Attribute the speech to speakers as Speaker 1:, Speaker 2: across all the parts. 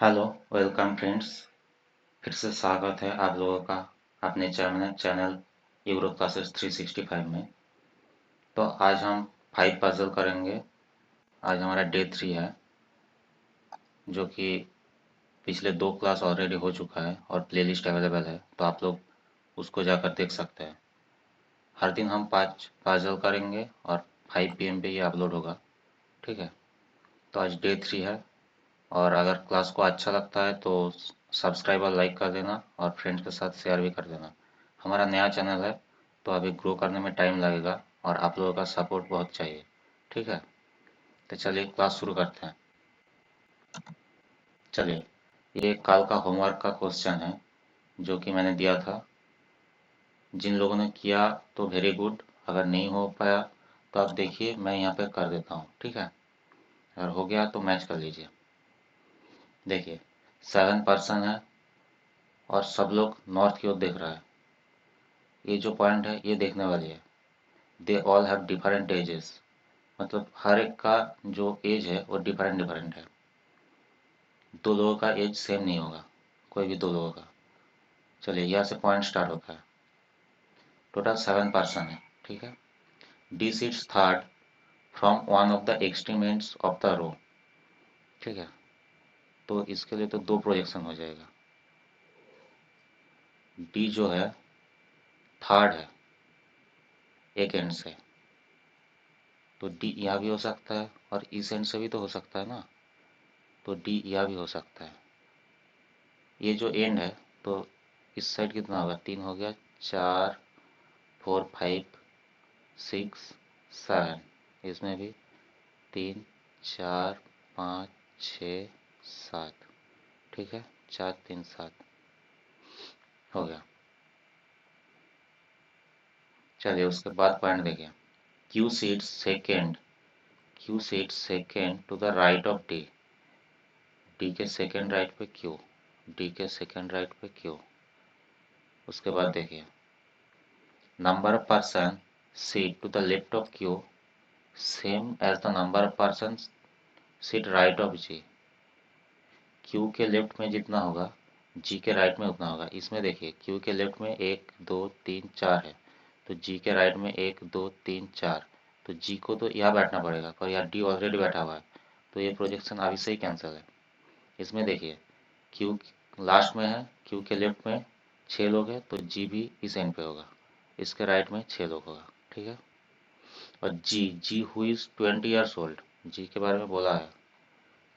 Speaker 1: Hello, welcome friends. फिर से स्वागत है आप लोगों का अपने चैनल यूरो क्लासेस 365 में। तो आज हम 5 पजल करेंगे। आज हमारा डे 3 है, जो कि पिछले 2 क्लास ऑलरेडी हो चुका है और प्लेलिस्ट अवेलेबल है, तो आप लोग उसको जाकर देख सकते हैं। हर दिन हम 5 पजल करेंगे और 5 PM पे ये अपलोड होगा। ठीक है, तो आज डे 3 है। और अगर क्लास को अच्छा लगता है तो सब्सक्राइब और लाइक कर देना और फ्रेंड्स के साथ शेयर भी कर देना। हमारा नया चैनल है, तो अभी ग्रो करने में टाइम लगेगा और आप लोगों का सपोर्ट बहुत चाहिए। ठीक है, तो चलिए क्लास शुरू करते हैं। चलिए, ये कल का होमवर्क का क्वेश्चन है जो कि मैंने दिया था। जिन लोगों ने किया तो वेरी गुड, अगर नहीं हो पाया तो आप देखिए, मैं यहाँ पे कर देता हूँ। ठीक है, अगर हो गया तो मैच कर लीजिए। देखिए, 7 पर्सन है और सब लोग नॉर्थ की ओर देख रहा है। ये जो पॉइंट है ये देखने वाली है। They all have different ages, मतलब हर एक का जो एज है वो डिफरेंट डिफरेंट है। दो लोगों का एज सेम नहीं होगा, कोई भी दो लोगों का। चलिए, यहाँ से पॉइंट स्टार्ट होता है। टोटल 7 पर्सन है। ठीक है, D sits third from one of the extreme ends of the row. ठीक है, तो इसके लिए तो दो प्रोजेक्शन हो जाएगा। डी जो है थर्ड है एक एंड से, तो डी यहाँ भी हो सकता है और इस एंड से भी तो हो सकता है ना, तो डी यहाँ भी हो सकता है। ये जो एंड है, तो इस साइड कितना होगा, 3 हो गया, 4 4 5 6 7, इसमें भी 3 4 5 6 7। ठीक है, 4 3 7 हो गया। चलिए, उसके बाद पॉइंट देखिए। Q sits second, Q sits second to the right of D. D के सेकेंड राइट पे क्यू, डी के सेकेंड राइट पे क्यू। उसके बाद देखिए, number of person seat to the left of Q same as the number of person seat right of G. Q के left में जितना होगा जी के राइट में उतना होगा। इसमें देखिए, क्यू के लेफ्ट में 1 2 3 4 है, तो जी के राइट में 1 2 3 4, तो जी को तो यहाँ बैठना पड़ेगा, पर यहाँ डी ऑलरेडी बैठा हुआ है, तो ये प्रोजेक्शन अभी से ही कैंसिल है। इसमें देखिए, क्यू लास्ट में है, क्यू के लेफ्ट में 6 लोग हैं, तो जी भी इस एंड पे होगा, इसके राइट में 6 लोग होगा। ठीक है, और जी जी हु इज 20 ईयर्स ओल्ड, जी के बारे में बोला है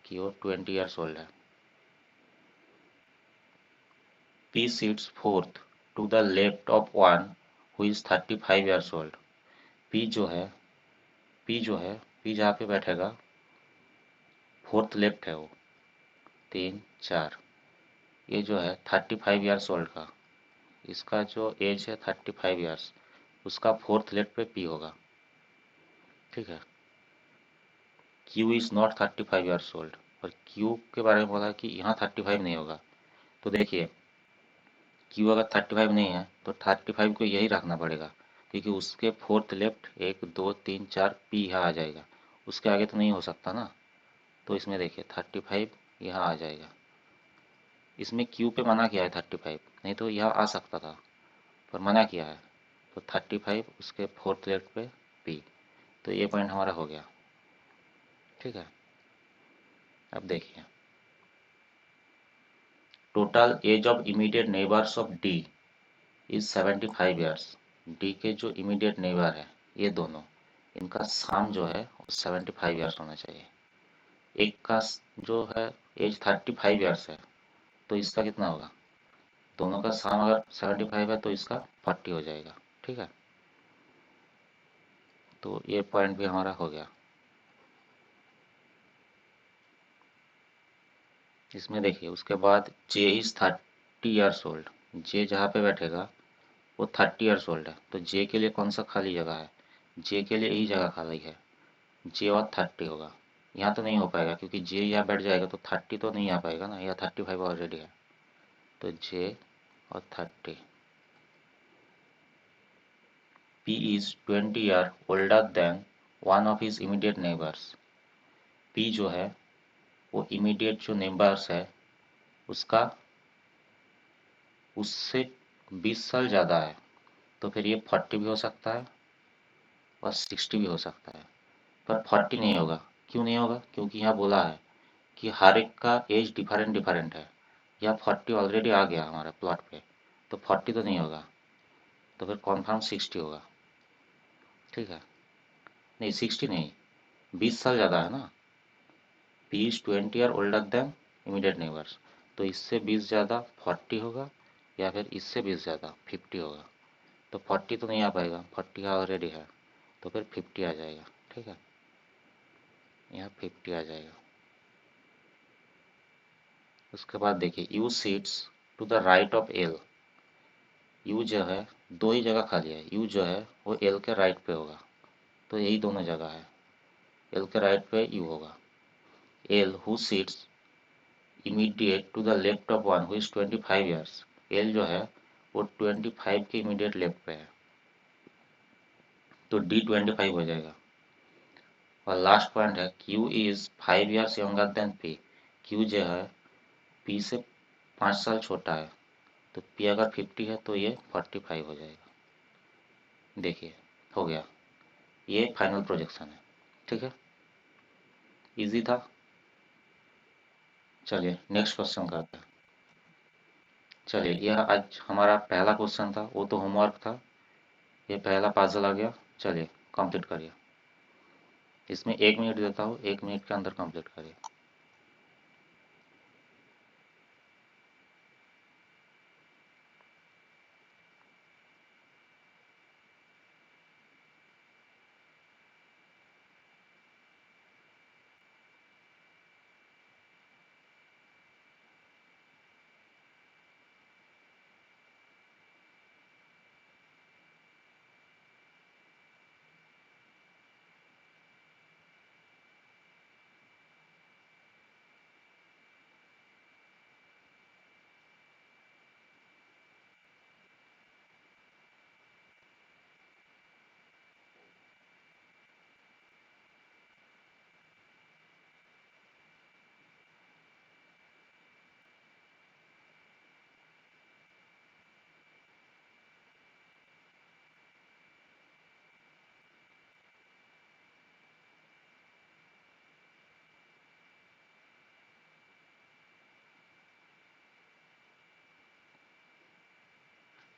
Speaker 1: कि वो 20 ईयर्स ओल्ड है। P sits fourth to the left of one who is 35 years old. P जो है, P जो है, P जहाँ पे बैठेगा फोर्थ लेफ्ट है वो, 3 4। ये जो है 35 ईयर्स ओल्ड का, इसका जो एज है 35 ईयर्स, उसका फोर्थ लेफ्ट पे P होगा। ठीक है, Q is not 35 years old, और Q के बारे में बोला कि यहाँ 35 नहीं होगा। तो देखिए, Q अगर 35 नहीं है तो 35 को यही रखना पड़ेगा, क्योंकि उसके फोर्थ लेफ्ट 1 2 3 4 P यहाँ आ जाएगा, उसके आगे तो नहीं हो सकता ना। तो इसमें देखिए 35 यहाँ आ जाएगा। इसमें Q पे मना किया है 35, नहीं तो यहाँ आ सकता था, पर मना किया है, तो 35 उसके फोर्थ लेफ्ट पे P। तो ये पॉइंट हमारा हो गया। ठीक है, अब देखिए, total age of immediate neighbours of D is 75 years. D के जो इमीडिएट नेबर है ये दोनों, इनका साम जो है वो 75 ईयर्स होना चाहिए। एक का जो है एज 35 ईयर्स है, तो इसका कितना होगा, दोनों का साम अगर 75 है तो इसका 40 हो जाएगा। ठीक है, तो ये पॉइंट भी हमारा हो गया। इसमें देखिए, उसके बाद जे इज 30 ईयर्स ओल्ड। जे जहाँ पे बैठेगा वो 30 ईयर्स ओल्ड है, तो जे के लिए कौन सा खाली जगह है, जे के लिए यही जगह खाली है, जे और 30 होगा। यहाँ तो नहीं हो पाएगा, क्योंकि जे यहाँ बैठ जाएगा तो 30 तो नहीं आ पाएगा ना, यहाँ 35 ऑलरेडी है, तो जे और 30। P is 20 year older than one of his immediate neighbours. P जो है वो इमीडिएट जो नेबर्स है उसका उससे 20 साल ज़्यादा है, तो फिर ये 40 भी हो सकता है और 60 भी हो सकता है, पर 40 नहीं होगा। क्यों नहीं होगा? क्योंकि यहाँ बोला है कि हर एक का एज डिफरेंट डिफरेंट है। यहाँ 40 ऑलरेडी आ गया हमारे प्लॉट पे, तो 40 तो नहीं होगा, तो फिर कॉन्फर्म 60 होगा। ठीक है, नहीं 60 नहीं, 20 साल ज़्यादा है ना। P is 20 year older than immediate neighbours, तो इससे 20 ज़्यादा 40 होगा, या फिर इससे 20 ज़्यादा 50 होगा। तो 40 तो नहीं आ पाएगा, 40 ऑलरेडी है, तो फिर 50 आ जाएगा। ठीक है, यहाँ 50 आ जाएगा। उसके बाद देखिए U sits to the right of L. U जो है दो ही जगह खाली है, यू जो है वो एल के राइट पे होगा, तो यही दोनों जगह है। एल के राइट पे यू होगा। L who sits immediate to the left of one who is 25 years. L जो है वो 25 के इमीडिएट लेफ्ट पे है, तो डी 25 हो जाएगा। और लास्ट पॉइंट है Q is 5 years younger than P. Q जो है पी से 5 साल छोटा है, तो पी अगर 50 है तो ये 45 हो जाएगा। देखिए हो गया, ये फाइनल प्रोजेक्शन है। ठीक है, इजी था। चलिए नेक्स्ट क्वेश्चन करते हैं। चलिए यह आज हमारा पहला क्वेश्चन था, वो तो होमवर्क था। ये पहला पजल आ गया। चलिए कंप्लीट करिए। इसमें 1 मिनट देता हूँ, 1 मिनट के अंदर कंप्लीट करिए।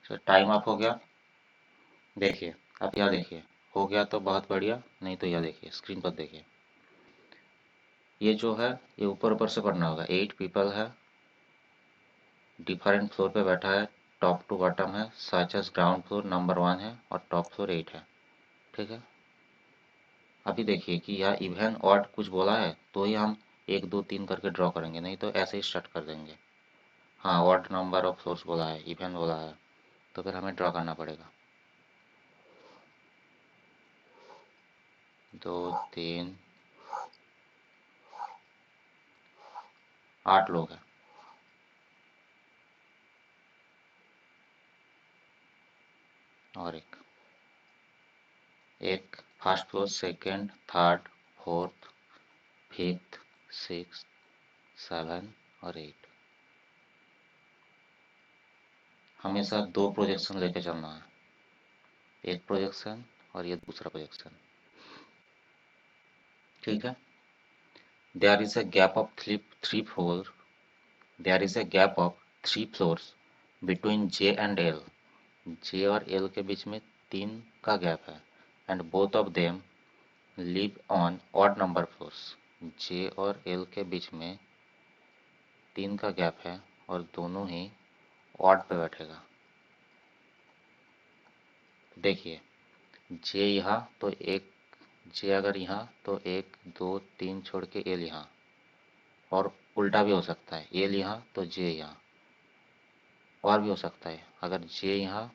Speaker 1: तो टाइम अप हो गया। देखिए अब यह देखिए, हो गया तो बहुत बढ़िया, नहीं तो यह देखिए स्क्रीन पर देखिए। ये जो है ये ऊपर ऊपर से पढ़ना होगा। 8 पीपल है, डिफरेंट फ्लोर पे बैठा है, टॉप टू बॉटम है, such as ground floor number 1 है और टॉप फ्लोर 8 है। ठीक है, अभी देखिए कि यह इवन ऑड कुछ बोला है तो ही हम 1 2 3 करके ड्रॉ करेंगे, नहीं तो ऐसे ही स्टार्ट कर देंगे। हाँ ऑड नंबर ऑफ फ्लोर्स बोला है, इवन बोला है, तो फिर हमें ड्रॉ करना पड़ेगा। 2 3 8 लोग हैं। और एक first floor, second, third, fourth, fifth, six, 7 और 8। हमेशा 2 प्रोजेक्शन लेके चलना है, एक प्रोजेक्शन और ये दूसरा प्रोजेक्शन। ठीक है, there is a gap of three floor, there is a gap of 3 floors between J and L. J और एल के बीच में 3 का गैप है, and both of them live on odd number floors. J और L के बीच में 3 का गैप है और दोनों ही ऑड पे बैठेगा। देखिए जे यहाँ तो एक, जे अगर यहाँ तो 1 2 3 छोड़ के एल यहाँ, और उल्टा भी हो सकता है, एल यहाँ तो जे यहाँ। और भी हो सकता है, अगर जे यहाँ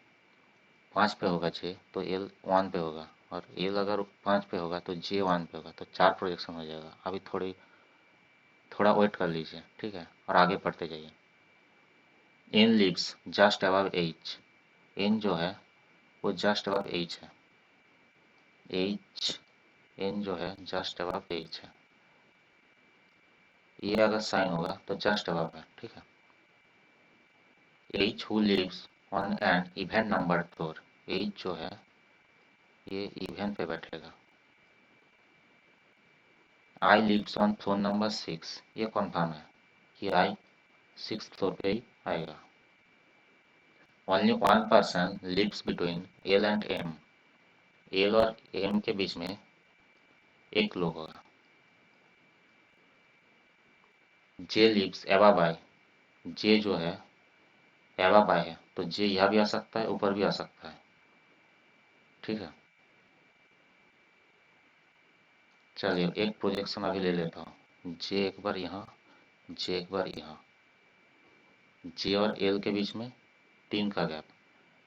Speaker 1: 5 पे होगा जे तो एल 1 पे होगा, और एल अगर 5 पे होगा तो जे 1 पे होगा, तो 4 प्रोजेक्शन हो जाएगा। अभी थोड़ा वेट कर लीजिए। ठीक है, और आगे पढ़ते जाइए। N lives just above H. N जो है वो जस्ट अबव एच है। एच, एन जो है जस्ट अबव एच है। ये अगर साइन होगा तो जस्ट अबव है। ठीक है, H who lives on an even number floor. H जो है ये इवन पे बैठेगा। I lives on floor number 6, ये कन्फर्म है कि आई 6th फ्लोर पे ही आएगा। Only one person lives between L and M. L और एम के बीच में एक लोग होगा। जे लिव्स एवा बाय। जे जो है एवा बाय है, तो जे यहाँ भी आ सकता है, ऊपर भी आ सकता है। ठीक है, चलिए एक प्रोजेक्शन अभी ले लेता हूँ। जे एक बार यहाँ, जे एक बार यहाँ, जे और एल के बीच में 3 का गैप।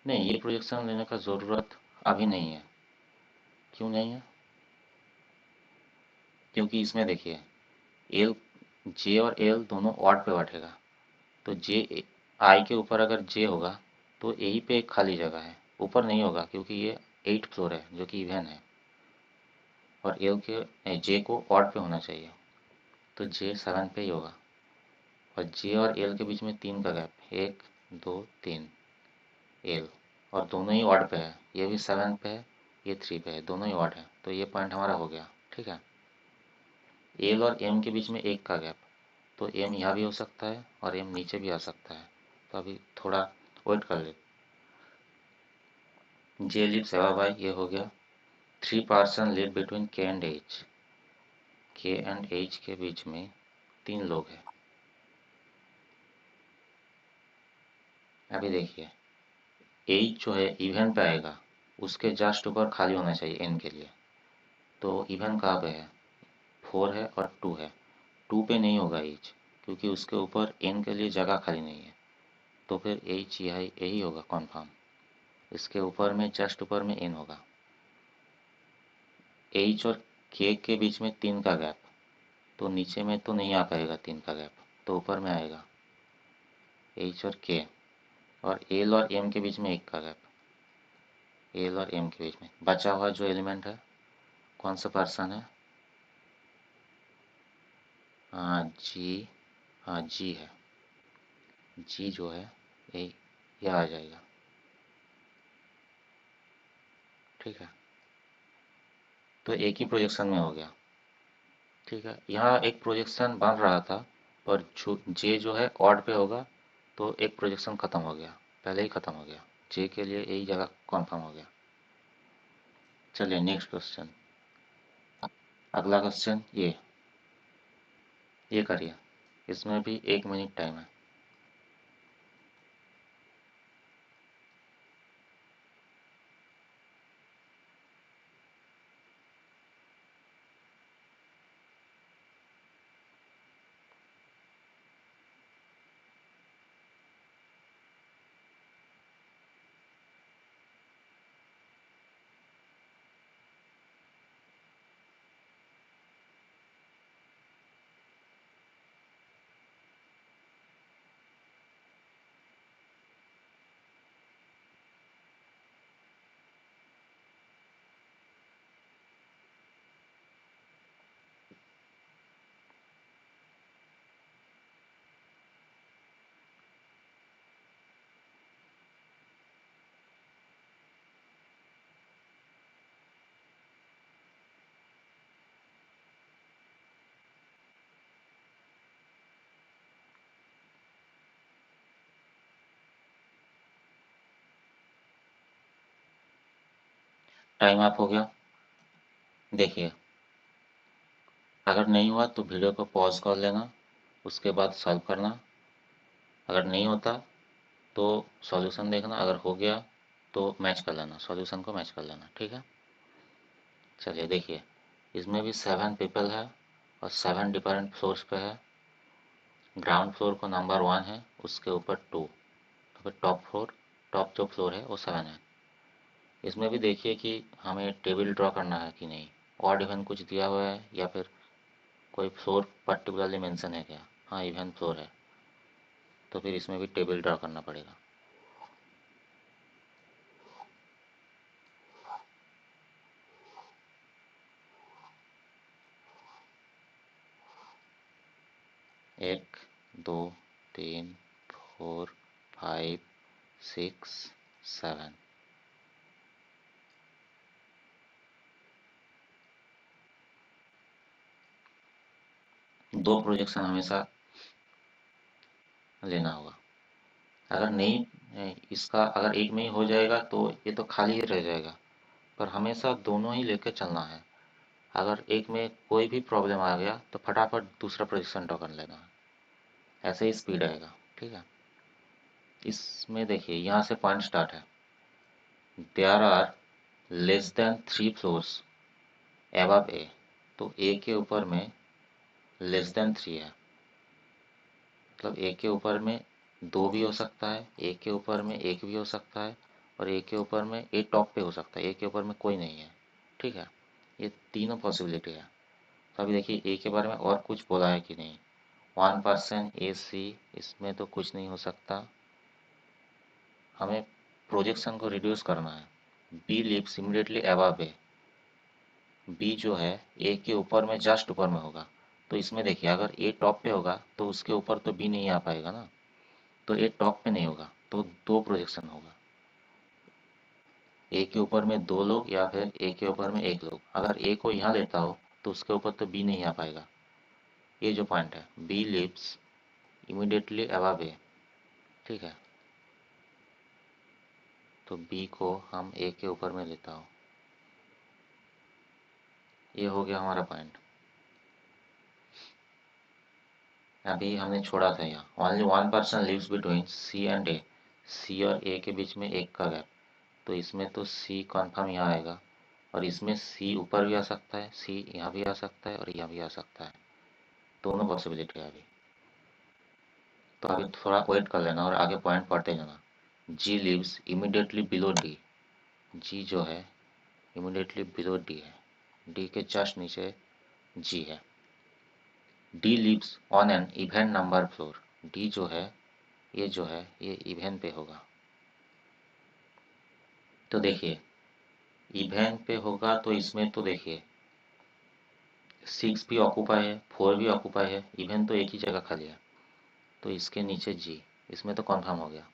Speaker 1: नहीं, ये प्रोजेक्शन लेने का ज़रूरत अभी नहीं है। क्यों नहीं है? क्योंकि इसमें देखिए एल, जे और एल दोनों ऑड पे बैठेगा, तो जे आई के ऊपर अगर जे होगा तो यही पे एक खाली जगह है, ऊपर नहीं होगा क्योंकि ये 8th फ्लोर है जो कि इवन है, और एल के जे को ऑड पे होना चाहिए, तो जे 7 पे ही होगा। और जे और एल के बीच में 3 का गैप, 1 2 3, एल, और दोनों ही ऑड पे है, ये भी 7 पे है, ये 3 पे है, दोनों ही ऑड है, तो ये पॉइंट हमारा हो गया। ठीक है, एल और एम के बीच में 1 का गैप, तो एम यहाँ भी हो सकता है और एम नीचे भी आ सकता है, तो अभी थोड़ा वेट कर ले। जे लिव सेवा बाई, ये हो गया। 3 पर्सन लिव बिटवीन के एंड एच। के एंड एच के बीच में 3 लोग हैं। अभी देखिए एच जो है इवन पे आएगा, उसके जस्ट ऊपर खाली होना चाहिए एन के लिए, तो इवन कहाँ पे है? 4 है और 2 है। 2 पे नहीं होगा एच, क्योंकि उसके ऊपर एन के लिए जगह खाली नहीं है, तो फिर एच यही यही होगा कन्फर्म। इसके ऊपर में जस्ट ऊपर में एन होगा। एच और के बीच में 3 का गैप, तो नीचे में तो नहीं आ पाएगा 3 का गैप, तो ऊपर में आएगा एच और के। और एल और एम के बीच में 1 का गैप, एल और एम के बीच में बचा हुआ जो एलिमेंट है, कौन सा पर्सन है? हाँ जी, हाँ जी है। जी जो है ये आ जाएगा। ठीक है, तो एक ही प्रोजेक्शन में हो गया। ठीक है, यहाँ एक प्रोजेक्शन बन रहा था, पर जो जे जो है ऑड पे होगा, तो एक प्रोजेक्शन ख़त्म हो गया, पहले ही ख़त्म हो गया। जे के लिए यही जगह कन्फर्म हो गया। चलिए नेक्स्ट क्वेश्चन। अगला क्वेश्चन ये करिए, इसमें भी 1 मिनट टाइम है। टाइम आप हो गया। देखिए, अगर नहीं हुआ तो वीडियो को पॉज कर लेना, उसके बाद सॉल्व करना। अगर नहीं होता तो सॉल्यूशन देखना, अगर हो गया तो मैच कर लेना, सॉल्यूशन को मैच कर लेना। ठीक है, चलिए देखिए, इसमें भी 7 पीपल है और 7 डिफरेंट फ्लोर्स पे है। ग्राउंड फ्लोर को नंबर 1 है, उसके ऊपर 2, तो फिर टॉप जो फ्लोर है वो 7 है। इसमें भी देखिए कि हमें टेबल ड्रॉ करना है कि नहीं, ऑड इवन कुछ दिया हुआ है या फिर कोई फ्लोर पर्टिकुलरली मेंशन है क्या? हाँ, इवन फ्लोर है, तो फिर इसमें भी टेबल ड्रॉ करना पड़ेगा। एक, दो, तीन, 4, 5 6 7। दो प्रोजेक्शन हमेशा लेना होगा। अगर नहीं इसका अगर एक में ही हो जाएगा तो ये तो खाली ही रह जाएगा, पर हमेशा दोनों ही लेके चलना है। अगर एक में कोई भी प्रॉब्लम आ गया तो फटाफट दूसरा प्रोजेक्शन ड्रॉ कर लेना है, ऐसे ही स्पीड आएगा। ठीक है, इसमें देखिए यहाँ से पॉइंट स्टार्ट है। There are less than 3 floors above A, तो ए के ऊपर में लेस देन 3 है, मतलब ए के ऊपर में दो भी हो सकता है, ए के ऊपर में एक भी हो सकता है, और ए के ऊपर में ए टॉप पे हो सकता है, ए के ऊपर में कोई नहीं है। ठीक है, ये तीनों पॉसिबिलिटी है। तो अभी देखिए ए के बारे में और कुछ बोला है कि नहीं। 1% ए सी, इसमें तो कुछ नहीं हो सकता। हमें प्रोजेक्शन को रिड्यूस करना है। बी लिव्स इमीडिएटली अबव ए, बी जो है ए के ऊपर में जस्ट ऊपर में होगा। तो इसमें देखिए अगर ए टॉप पे होगा तो उसके ऊपर तो बी नहीं आ पाएगा ना, तो ए टॉप पे नहीं होगा, तो दो प्रोजेक्शन होगा। ए के ऊपर में दो लोग या फिर ए के ऊपर में एक लोग। अगर ए को यहाँ लेता हो तो उसके ऊपर तो बी नहीं आ पाएगा। ये जो पॉइंट है, बी लिव्स इमीडिएटली अबव ए। ठीक है, तो बी को हम ए के ऊपर में लेता हूँ। ये हो गया हमारा पॉइंट। अभी हमने छोड़ा था यहाँ only 1% lives between C and A, C और ए के बीच में एक का गैप। तो इसमें तो सी कन्फर्म यहाँ आएगा, और इसमें सी ऊपर भी आ सकता है, सी यहाँ भी आ सकता है और यहाँ भी आ सकता है। दोनों पॉसिबिलिटी है अभी। तो अभी थोड़ा वेट कर लेना और आगे पॉइंट पढ़ते जाना। G lives immediately below D, G जो है इमीडिएटली बिलो डी है, डी के जस्ट नीचे जी है। D lives on an even number floor, D जो है ये इवन पे होगा। तो देखिए इवन पे होगा तो इसमें तो देखिए 6 भी ऑक्यूपाई है, 4 भी ऑक्यूपाई है, इवन तो एक ही जगह खाली है, तो इसके नीचे जी, इसमें तो कन्फर्म हो गया।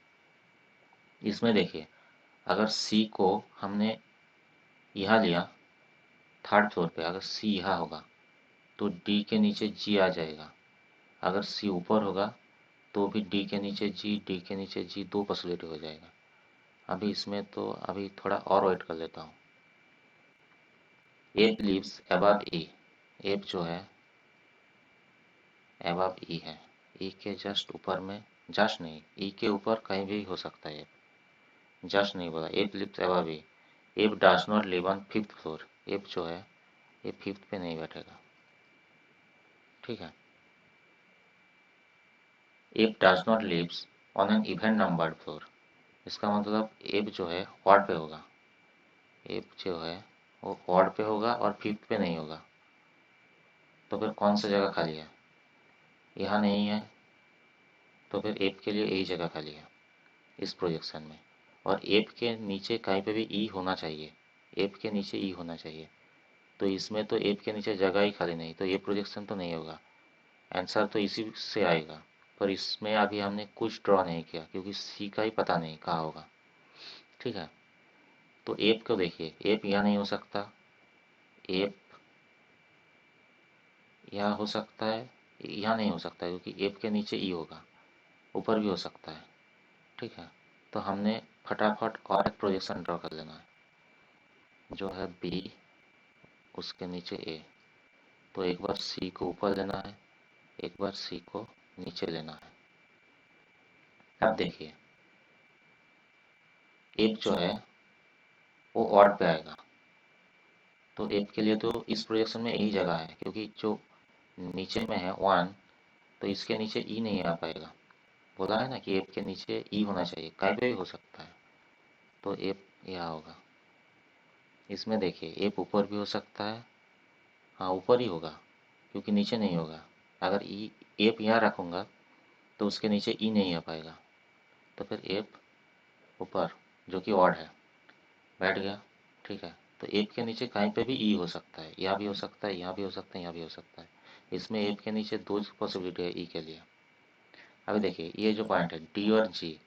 Speaker 1: इसमें देखिए अगर सी को हमने यहाँ लिया थर्ड फ्लोर पे, अगर सी यहाँ होगा तो डी के नीचे जी आ जाएगा। अगर सी ऊपर होगा तो भी डी के नीचे जी, डी के नीचे जी, दो पॉसिबिलिटी हो जाएगा। अभी इसमें तो अभी थोड़ा और वेट कर लेता हूँ। App lives above E, app जो है अबव ई है, ई के जस्ट ऊपर में, जस्ट नहीं ई के ऊपर कहीं भी हो सकता है। जस्ट नहीं बोला, F lives above E, F does not live on 5th floor, F जो है ये 5th पे नहीं बैठेगा। ठीक है, F does not lives on an even numbered floor, इसका मतलब एप जो है ऑड पे होगा, एप जो है वो ऑड पे होगा और 5th पे नहीं होगा। तो फिर कौन सा जगह खाली है, यहाँ नहीं है, तो फिर एप के लिए यही जगह खाली है इस प्रोजेक्शन में। और एप के नीचे कहीं पे भी ई होना चाहिए, एप के नीचे ई होना चाहिए। तो इसमें तो एप के नीचे जगह ही खाली नहीं, तो ये प्रोजेक्शन तो नहीं होगा। आंसर तो इसी से आएगा, पर इसमें अभी हमने कुछ ड्रॉ नहीं किया क्योंकि सी का ही पता नहीं कहाँ होगा। ठीक है, तो एप को देखिए, एप यहाँ नहीं हो सकता, एप यहाँ हो सकता है, यहाँ नहीं हो सकता क्योंकि एप के नीचे ई होगा, ऊपर भी हो सकता है। ठीक है, तो हमने फटाफट और एक प्रोजेक्शन ड्रॉ कर लेना है जो है बी, उसके नीचे ए। तो एक बार सी को ऊपर लेना है, एक बार सी को नीचे लेना है। अब देखिए एप जो है वो ऑड पे आएगा, तो एप के लिए तो इस प्रोजेक्शन में यही जगह है क्योंकि जो नीचे में है 1, तो इसके नीचे ई नहीं आ पाएगा। बोला है ना कि एप के नीचे ई होना चाहिए, कहीं पे भी हो सकता है, तो एप यहाँ होगा। इसमें देखिए एप ऊपर भी हो सकता है, हाँ ऊपर ही होगा क्योंकि नीचे नहीं होगा। अगर ई एप यहाँ रखूँगा तो उसके नीचे ई नहीं आ पाएगा, तो फिर एप ऊपर जो कि ऑड है बैठ गया। ठीक है, तो एप के नीचे कहीं पे भी ई हो सकता है, यहाँ भी हो सकता है, यहाँ भी हो सकता है, यहाँ भी हो सकता है। इसमें एप के नीचे दो पॉसिबिलिटी है ई के लिए। अभी देखिए ये जो पॉइंट है डी और जी,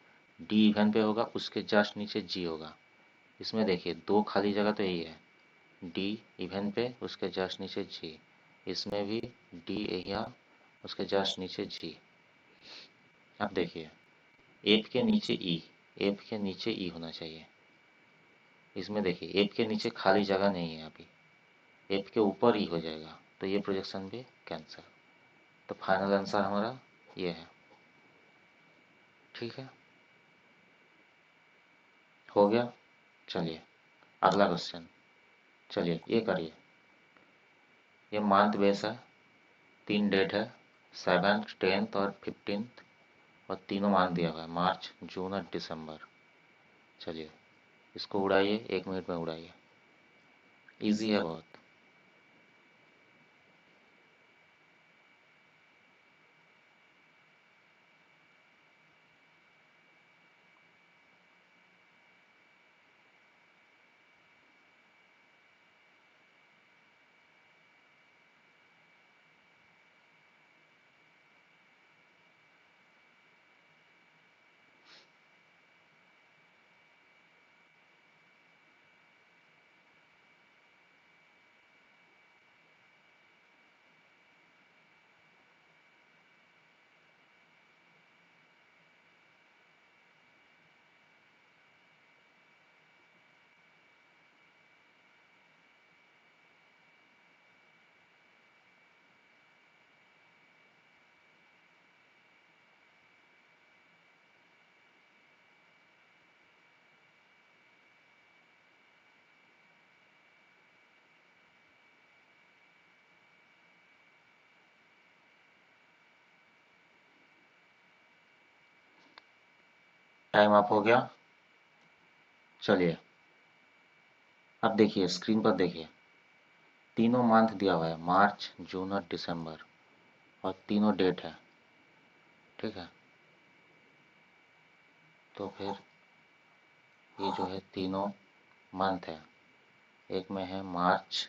Speaker 1: डी इवन पे होगा, उसके जस्ट नीचे जी होगा। इसमें देखिए दो खाली जगह तो यही है, डी इवन पे उसके जस्ट नीचे जी। इसमें भी डी यहाँ, उसके जस्ट नीचे जी। अब देखिए एफ के नीचे ई, एफ के नीचे ई होना चाहिए। इसमें देखिए एफ के नीचे खाली जगह नहीं है अभी, एफ के ऊपर ई हो जाएगा, तो ये प्रोजेक्शन भी कैंसिल। तो फाइनल आंसर हमारा ये है। ठीक है, हो गया। चलिए अगला क्वेश्चन, चलिए ये करिए। ये मंथ बेस है, 3 डेट है, 7th 10th और 15th, और तीनों मान दिया हुआ है, मार्च जून और दिसंबर। चलिए इसको उड़ाइए, 1 मिनट में उड़ाइए, इजी है बहुत। टाइम अप हो गया। चलिए अब देखिए स्क्रीन पर देखिए, तीनों मंथ दिया हुआ है, मार्च जून और दिसंबर, और तीनों डेट है। ठीक है, तो फिर ये जो है तीनों मंथ है, एक में है मार्च,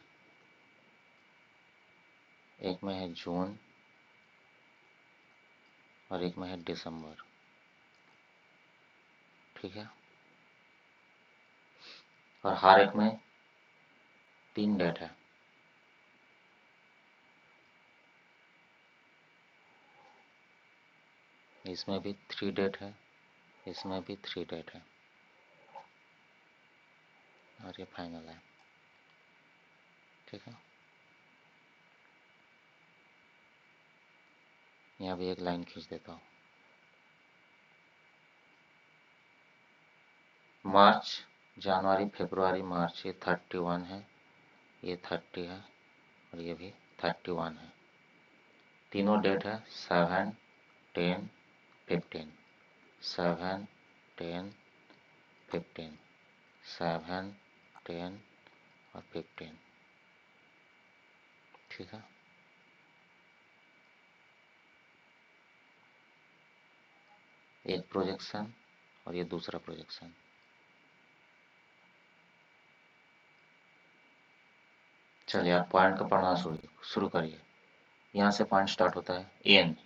Speaker 1: एक में है जून और एक में है दिसंबर। ठीक है, और हर एक में 3 डेट है। इसमें भी 3 डेट है, इसमें भी 3 डेट है, और ये फाइनल है। ठीक है, यहाँ भी एक लाइन खींच देता हूँ। मार्च, जनवरी, फरवरी, मार्च, ये 31 है, ये 30 है, और ये भी 31 है। तीनों डेट है 7, 10, 15, 7, 10, 15, 7, 10 और 15। ठीक है, एक प्रोजेक्शन और ये दूसरा प्रोजेक्शन। चलिए आप पॉइंट का पढ़ना शुरू करिए। यहाँ से पॉइंट स्टार्ट होता है।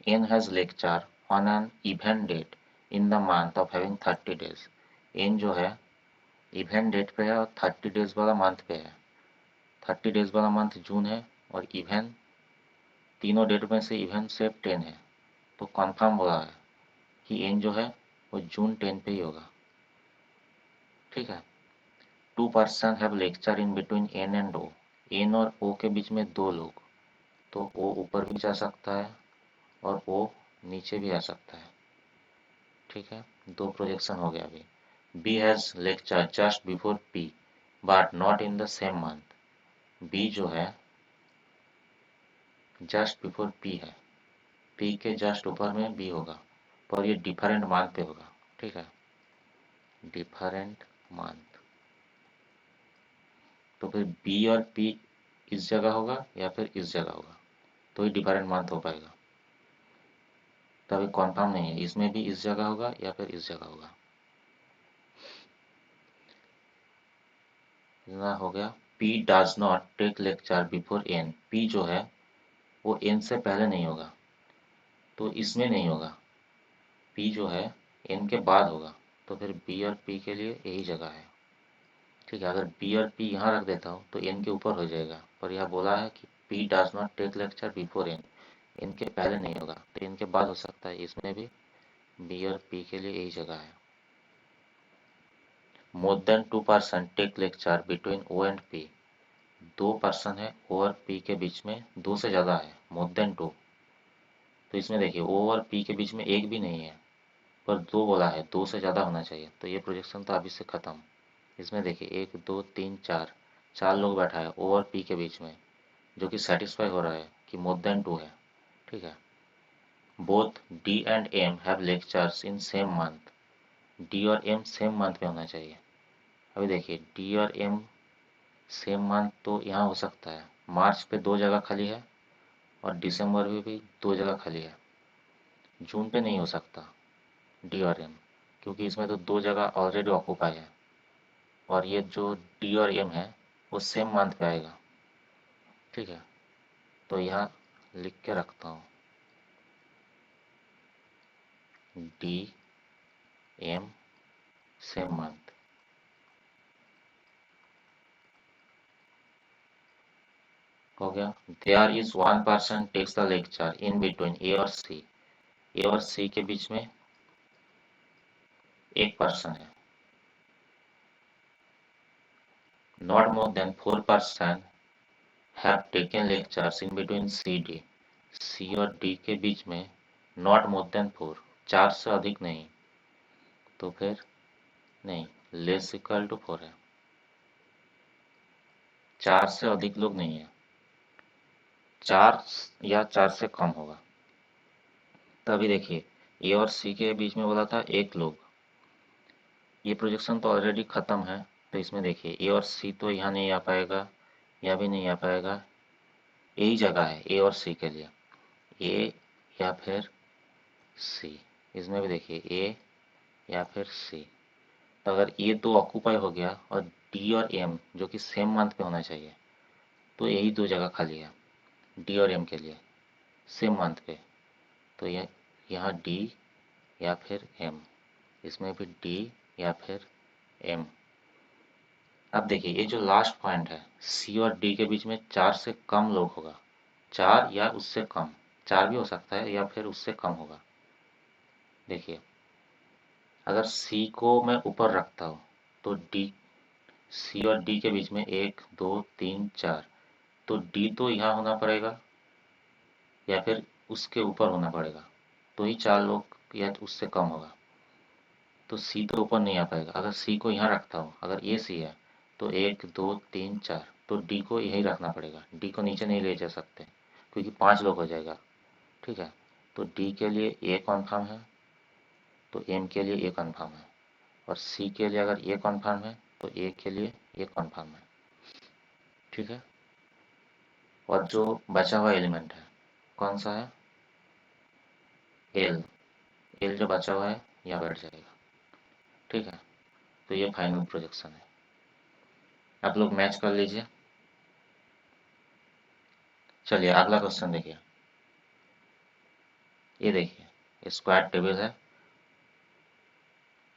Speaker 1: N has lecture on an event date in the month of having 30 days. N जो है इवेंट डेट पे है और 30 डेज वाला मंथ पे है। 30 डेज वाला मंथ जून है, और इवेंट तीनों डेट में से इवेंट से 10 है, तो कन्फर्म हो रहा है कि एन जो है वो जून 10 पे ही होगा। ठीक है, 2 person have lecture in between N and O. N और ओ के बीच में 2 लोग, तो ओ ऊपर भी जा सकता है और ओ नीचे भी आ सकता है। ठीक है, 2 प्रोजेक्शन हो गया अभी। B has lecture just before P but not in the same month. B जो है जस्ट बिफोर पी है, पी के जस्ट ऊपर में बी होगा, पर ये डिफरेंट मंथ पे होगा। ठीक है, डिफरेंट मंथ, तो फिर बी और पी इस जगह होगा या फिर इस जगह होगा, तो ही डिफरेंट मंथ हो पाएगा। तो अभी कन्फर्म नहीं है, इसमें भी इस जगह होगा या फिर इस जगह होगा। इतना हो गया। P does not take lecture before N। P जो है वो N से पहले नहीं होगा, तो इसमें नहीं होगा। P जो है N के बाद होगा। तो फिर बी और पी के लिए यही जगह है। ठीक है, अगर बी और पी यहाँ रख देता हूँ तो एन के ऊपर हो जाएगा, पर यह बोला है कि P does not take lecture before N, N के पहले नहीं होगा तो एन के बाद हो सकता है। इसमें भी बी और पी के लिए यही जगह है। More than 2 person take lecture between O and P, 2 person है ओ और पी के बीच में, 2 से ज़्यादा है, मोर देन 2। तो इसमें देखिए ओ और पी के बीच में एक भी नहीं है, पर 2 बोला है, 2 से ज़्यादा होना चाहिए, तो ये प्रोजेक्शन तो अभी से ख़त्म। इसमें देखिए 1 2 3 4, 4 लोग बैठा है ओ और पी के बीच में, जो कि सेटिस्फाई हो रहा है कि मोर देन 2 है। ठीक है, both D and M have lectures in same month, D और एम सेम मंथ में होना चाहिए। अभी देखिए डी और एम सेम मंथ तो यहाँ हो सकता है, मार्च पे 2 जगह खाली है और दिसंबर में भी 2 जगह खाली है। जून पे नहीं हो सकता डी और एम, क्योंकि इसमें तो 2 जगह ऑलरेडी ऑक्यूपाई है, और ये जो डी और एम है वो सेम मंथ पे आएगा। ठीक है, तो यहाँ लिख के रखता हूँ डी एम सेम मंथ। हो गया। There is 1 person takes the lecture in between A और सी, ए और सी के बीच में 1 पर्सन है। Not more than 4 person have taken lectures in between C D, C और डी के बीच में नॉट मोर देन 4, 4 से अधिक नहीं, तो फिर नहीं, लेस इक्वल टू 4 है, 4 से अधिक लोग नहीं है, 4 या 4 से कम होगा। तभी देखिए ए और सी के बीच में बोला था 1 लोग, ये प्रोजेक्शन तो ऑलरेडी ख़त्म है, तो इसमें देखिए ए और सी तो यहाँ नहीं आ पाएगा, यहाँ भी नहीं आ पाएगा, यही जगह है ए और सी के लिए, ए या फिर सी। इसमें भी देखिए ए या फिर सी। तो अगर ये दो ऑक्यूपाई हो गया और डी और एम जो कि सेम मंथ पे होना चाहिए, तो यही 2 जगह खाली है डी और एम के लिए सेम मंथ पे, तो ये यहाँ डी या फिर एम, इसमें भी डी या फिर एम। अब देखिए ये जो लास्ट पॉइंट है सी और डी के बीच में 4 से कम लोग होगा, 4 या उससे कम, 4 भी हो सकता है या फिर उससे कम होगा। देखिए अगर सी को मैं ऊपर रखता हूँ तो डी, सी और डी के बीच में 1 2 3 4, तो डी तो यहाँ होना पड़ेगा या फिर उसके ऊपर होना पड़ेगा, तो ही 4 लोग या उससे कम होगा। तो सी तो ऊपर नहीं आ पाएगा। अगर सी को यहाँ रखता हूँ, अगर ये सी है तो 1 2 3 4, तो डी को यहीं रखना पड़ेगा, डी को नीचे नहीं ले जा सकते क्योंकि 5 लोग हो जाएगा। ठीक है, तो डी के लिए ए कन्फर्म है, तो एम के लिए ए कन्फर्म है, और सी के लिए अगर ए कन्फर्म है तो ए के लिए ए कन्फर्म है। ठीक है, और जो बचा हुआ एलिमेंट है कौन सा है, एल, एल जो बचा हुआ है यहाँ बैठ जाएगा। ठीक है, तो ये फाइनल प्रोजेक्शन है। आप लोग मैच कर लीजिए। चलिए अगला क्वेश्चन देखिए। ये देखिए स्क्वाड टेबल है,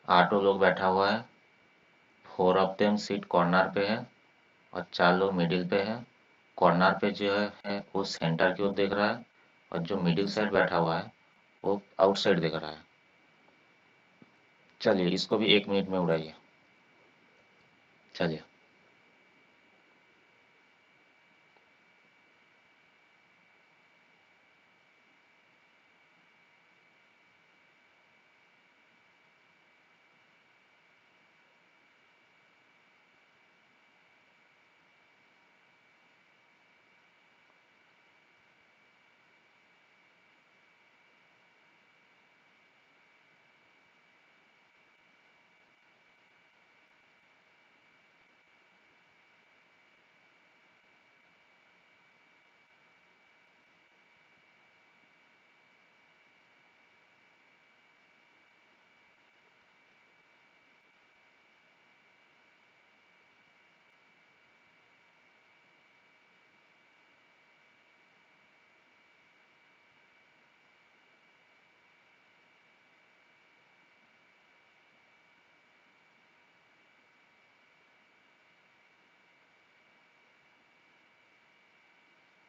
Speaker 1: 8 लोग बैठा हुआ है, 4 ऑफ देम सीट कॉर्नर पे है और 4 लोग मिडिल पे है। कॉर्नर पे जो है वो सेंटर की ओर देख रहा है, और जो मिडिल साइड बैठा हुआ है वो आउटसाइड देख रहा है। चलिए इसको भी 1 मिनट में उड़ाइए। चलिए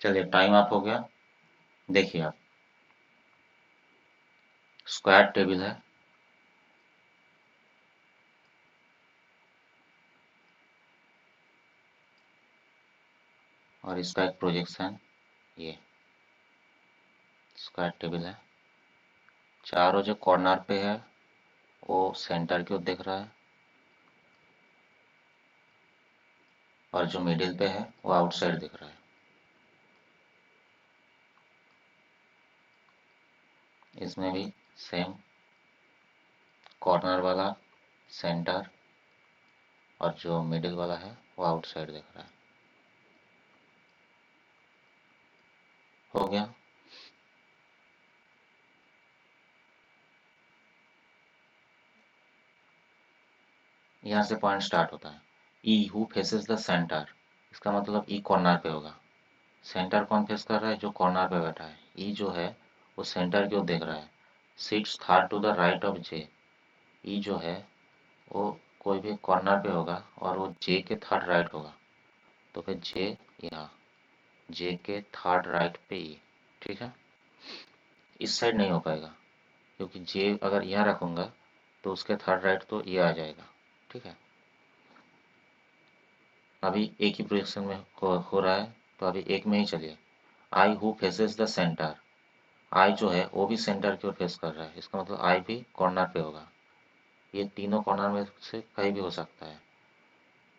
Speaker 1: चलिए टाइम अप हो गया। देखिए आप, स्क्वायर टेबल है, और इसका एक प्रोजेक्शन, ये स्क्वायर टेबल है। चारों जो कॉर्नर पे है वो सेंटर की ओर देख रहा है, और जो मिडिल पे है वो आउटसाइड दिख रहा है। इसमें भी सेम, कॉर्नर वाला सेंटर और जो मिडिल वाला है वो आउटसाइड दिख रहा है। हो गया। यहाँ से पॉइंट स्टार्ट होता है। ई हु फेसेस द सेंटर, इसका मतलब ई कॉर्नर पे होगा। सेंटर कौन फेस कर रहा है? जो कॉर्नर पे बैठा है। ई जो है वो सेंटर की ओर देख रहा है। Sits third to the right of J, E जो है वो कोई भी कॉर्नर पे होगा और वो जे के थर्ड राइट होगा। तो फिर जे यहाँ, जे के थर्ड राइट पे ई। ठीक है, इस साइड नहीं हो पाएगा, क्योंकि जे अगर यहाँ रखूँगा तो उसके थर्ड राइट तो ये आ जाएगा। ठीक है, अभी एक ही प्रोजेक्शन में हो रहा है, तो अभी एक में ही चलिए। I who faces the centre, I जो है वो भी सेंटर की ओर फेस कर रहा है, इसका मतलब आई भी कॉर्नर पे होगा। ये तीनों कॉर्नर में से कहीं भी हो सकता है।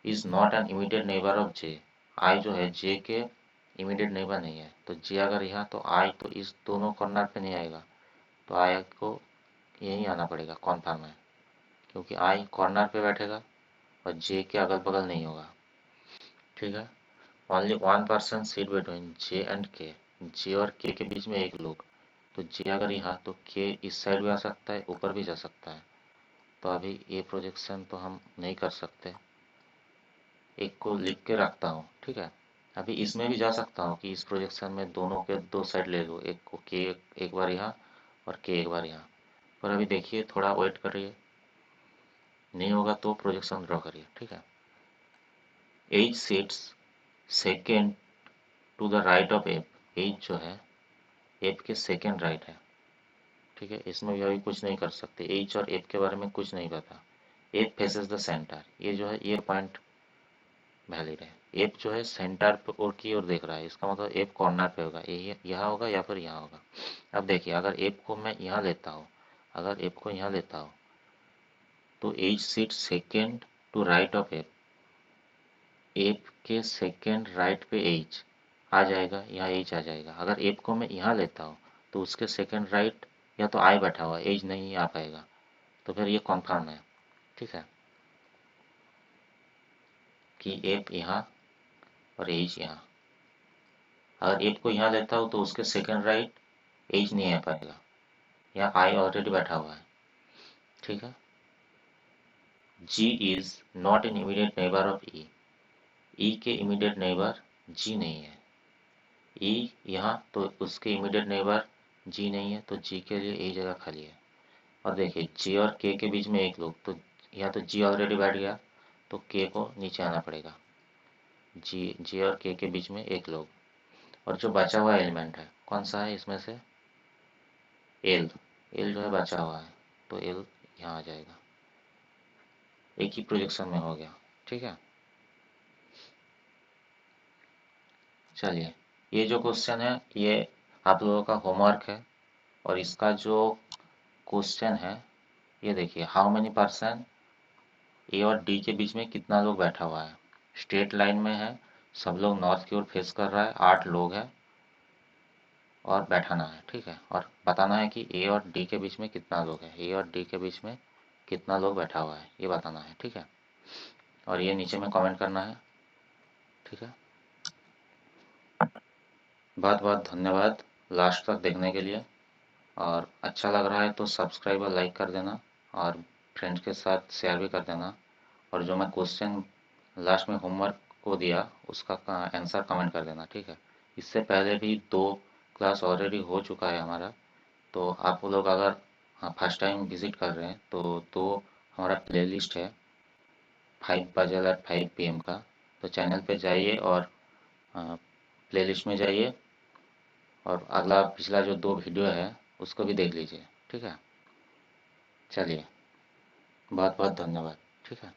Speaker 1: Is not an immediate neighbour of J, I जो है जे के इमीडिएट नेबर नहीं है। तो जे अगर यहाँ, तो आई तो इस दोनों कॉर्नर पे नहीं आएगा, तो आई को यहीं आना पड़ेगा कॉन्फर्म है, क्योंकि आई कॉर्नर पे बैठेगा और जे के अगल बगल नहीं होगा। ठीक है, only one person seat between J and के, जे और के बीच में एक लोग। तो जे अगर यहाँ, तो के इस साइड भी आ सकता है, ऊपर भी जा सकता है। तो अभी ये प्रोजेक्शन तो हम नहीं कर सकते, एक को लिख के रखता हूँ। ठीक है, अभी इसमें भी जा सकता हूँ कि इस प्रोजेक्शन में दोनों के दो साइड ले लूँ, एक को के एक बार यहाँ और के एक बार यहाँ। पर अभी देखिए, थोड़ा वेट करिए, नहीं होगा तो प्रोजेक्शन ड्रॉ करिए। ठीक है, H sits second to the right of F, H जो है एप के सेकेंड राइट है। ठीक है, इसमें भी अभी कुछ नहीं कर सकते, एच और एप के बारे में कुछ नहीं पता। एप फेसेस द सेंटर, ये जो है ये पॉइंट वैलिड है। एप जो है सेंटर और की ओर देख रहा है, इसका मतलब एप कॉर्नर पे होगा, ये यहाँ होगा या फिर यहाँ होगा। अब देखिए, अगर एप को मैं यहाँ लेता हूँ, अगर एप को यहाँ लेता हूँ, तो H sit second to right of F, F के सेकेंड राइट पे एच आ जाएगा, यहाँ एच आ जाएगा। अगर एप को मैं यहाँ लेता हूँ, तो उसके सेकेंड राइट या तो आई बैठा हुआ, एज नहीं आ पाएगा। तो फिर ये कॉन्फर्म है। ठीक है, कि एप यहाँ और एज यहाँ। अगर एप को यहाँ लेता हूँ तो उसके सेकेंड राइट एज नहीं आ पाएगा, यहाँ आई ऑलरेडी बैठा हुआ है। ठीक है, G is not an immediate neighbour of E, E के इमीडिएट नेबर जी नहीं है। ई यहाँ, तो उसके इमीडिएट नेबर जी नहीं है, तो जी के लिए ए जगह खाली है। और देखिए, जे और के बीच में एक लोग, तो यहाँ तो जी ऑलरेडी बैठ गया, तो के को नीचे आना पड़ेगा। जी, जे और के बीच में एक लोग, और जो बचा हुआ एलिमेंट है कौन सा है इसमें से? एल, एल जो है बचा हुआ है, तो एल यहाँ आ जाएगा। एक ही प्रोजेक्शन में हो गया। ठीक है, चलिए, ये जो क्वेश्चन है ये आप लोगों का होमवर्क है, और इसका जो क्वेश्चन है ये देखिए, हाउ मेनी पर्सन ए और डी के बीच में कितना लोग बैठा हुआ है। स्ट्रेट लाइन में है, सब लोग नॉर्थ की ओर फेस कर रहा है, 8 लोग हैं, और बैठाना है। ठीक है, और बताना है कि ए और डी के बीच में कितना लोग है, ए और डी के बीच में कितना लोग बैठा हुआ है, ये बताना है। ठीक है, और ये नीचे में कमेंट करना है। ठीक है, बहुत बहुत धन्यवाद लास्ट तक देखने के लिए, और अच्छा लग रहा है तो सब्सक्राइब और लाइक कर देना, और फ्रेंड्स के साथ शेयर भी कर देना। और जो मैं क्वेश्चन लास्ट में होमवर्क को दिया उसका आंसर कमेंट कर देना। ठीक है, इससे पहले भी 2 क्लास ऑलरेडी हो चुका है हमारा, तो आप लोग अगर फर्स्ट टाइम विजिट कर रहे हैं तो हमारा प्लेलिस्ट है 5 बजे at 5 PM का, तो चैनल पे जाइए और प्लेलिस्ट में जाइए और अगला पिछला जो 2 वीडियो है उसको भी देख लीजिए। ठीक है, चलिए, बहुत बहुत धन्यवाद। ठीक है।